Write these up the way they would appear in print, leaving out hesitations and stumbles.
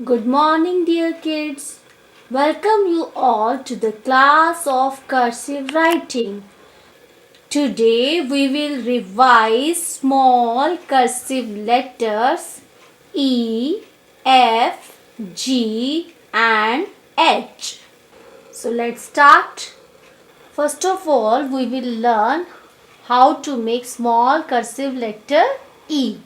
Good morning, dear kids. Welcome you all to the class of cursive writing. Today we will revise small cursive letters E, F, G and H. So let's start. First of all, we will learn how to make small cursive letter E.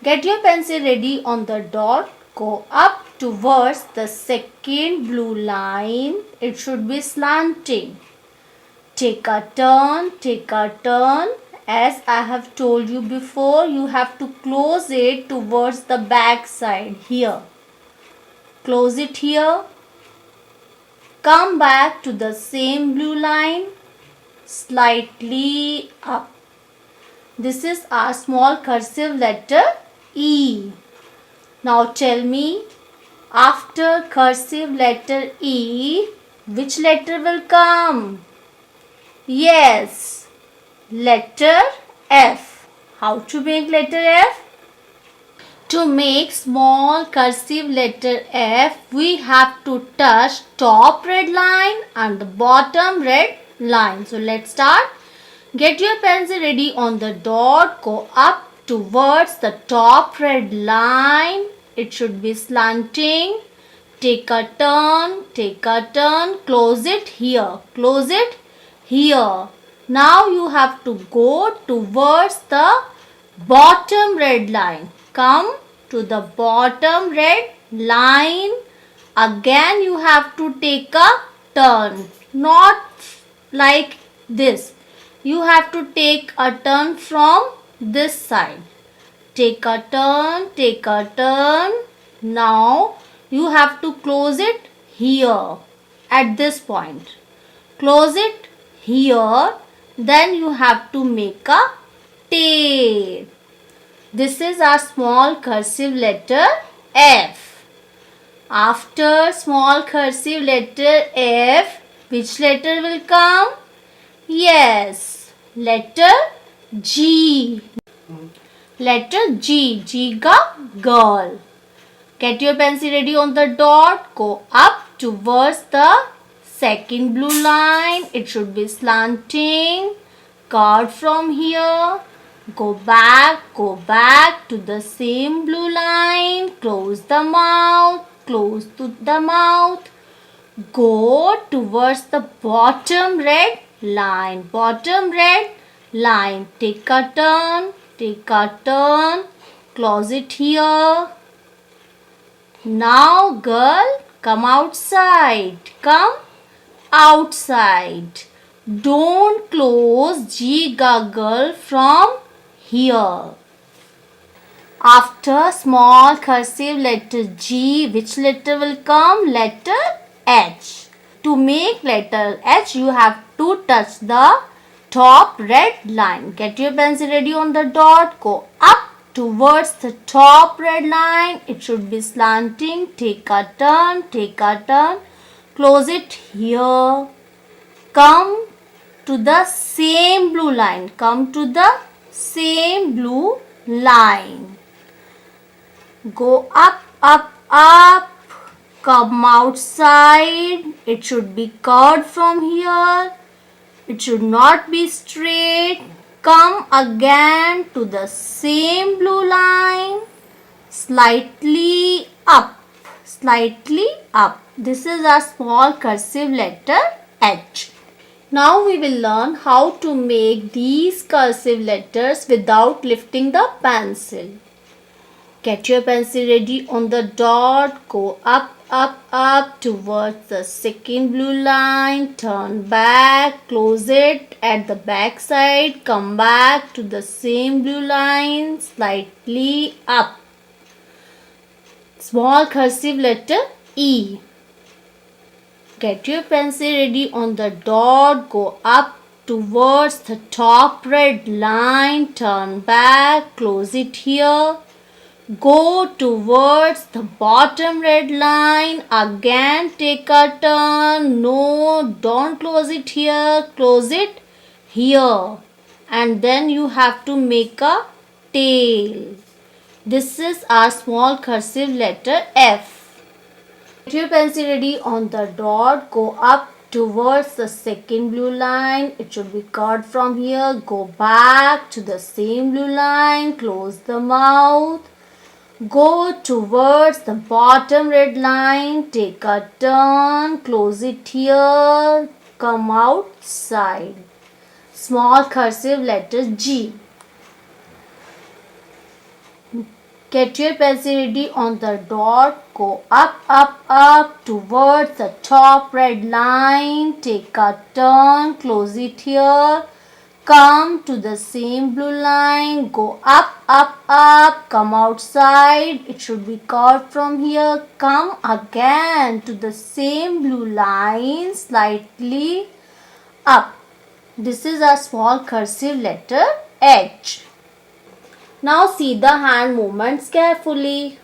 Get your pencil ready on the dot. Go up towards the second blue line. It should be slanting. Take a turn, take a turn. As I have told you before, you have to close it towards the back side here. Close it here. Come back to the same blue line. Slightly up. This is our small cursive letter E. Now tell me, after cursive letter E, which letter will come? Yes, letter F. How to make letter F? To make small cursive letter F, we have to touch top red line and the bottom red line. So let's start. Get your pencil ready on the dot. Go up towards the top red line. It should be slanting. Take a turn, close it here, close it here. Now you have to go towards the bottom red line. Come to the bottom red line. Again you have to take a turn, not like this. You have to take a turn from this side. Take a turn. Now you have to close it here at this point. Close it here. Then you have to make a tail. This is our small cursive letter F. After small cursive letter F, which letter will come? Yes, letter G. Letter G. G ka girl. Get your pencil ready on the dot. Go up towards the second blue line. It should be slanting. Curve from here. Go back to the same blue line. Close the mouth. Close to the mouth. Go towards the bottom red line. Bottom red line. Take a turn. Close it here. Now girl, come outside. Come outside. Don't close G goggle from here. After small cursive letter G, which letter will come? Letter H. To make letter H, you have to touch the top red line. Get your pencil ready on the dot. Go up towards the top red line. It should be slanting. Take a turn. Close it here. Come to the same blue line. Go up. Come outside. It should be curved from here. It should not be straight. Come again to the same blue line. Slightly up. This is our small cursive letter H. Now we will learn how to make these cursive letters without lifting the pencil. Get your pencil ready on the dot. Go up towards the second blue line. Turn back. Close it at the back side. Come back to the same blue line. Slightly up. Small cursive letter E. Get your pencil ready on the dot. Go up towards the top red line. Turn back. Close it here. Go towards the bottom red line. Again take a turn. No, don't close it here. Close it here. And then you have to make a tail. This is our small cursive letter F. Get your pencil ready on the dot. Go up towards the second blue line. It should be cut from here. Go back to the same blue line. Close the mouth. Go towards the bottom red line. Take a turn. Close it here. Come outside. Small cursive letter G. Get your pencil ready on the dot. Go up towards the top red line. Take a turn. Close it here. Come to the same blue line. Go up. Come outside. It should be cut from here. Come again to the same blue line. Slightly up. This is a small cursive letter H. Now see the hand movements carefully.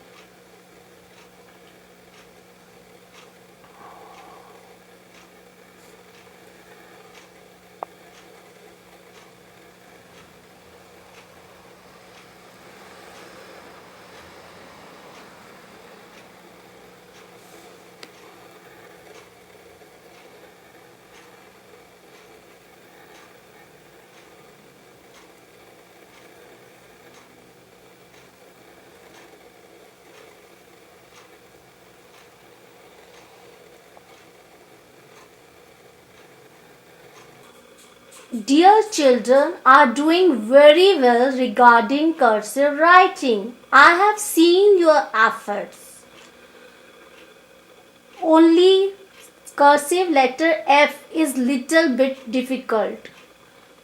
Dear children are doing very well regarding cursive writing. I have seen your efforts. Only cursive letter F is little bit difficult.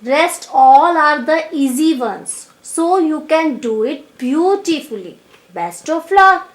Rest all are the easy ones. So you can do it beautifully. Best of luck.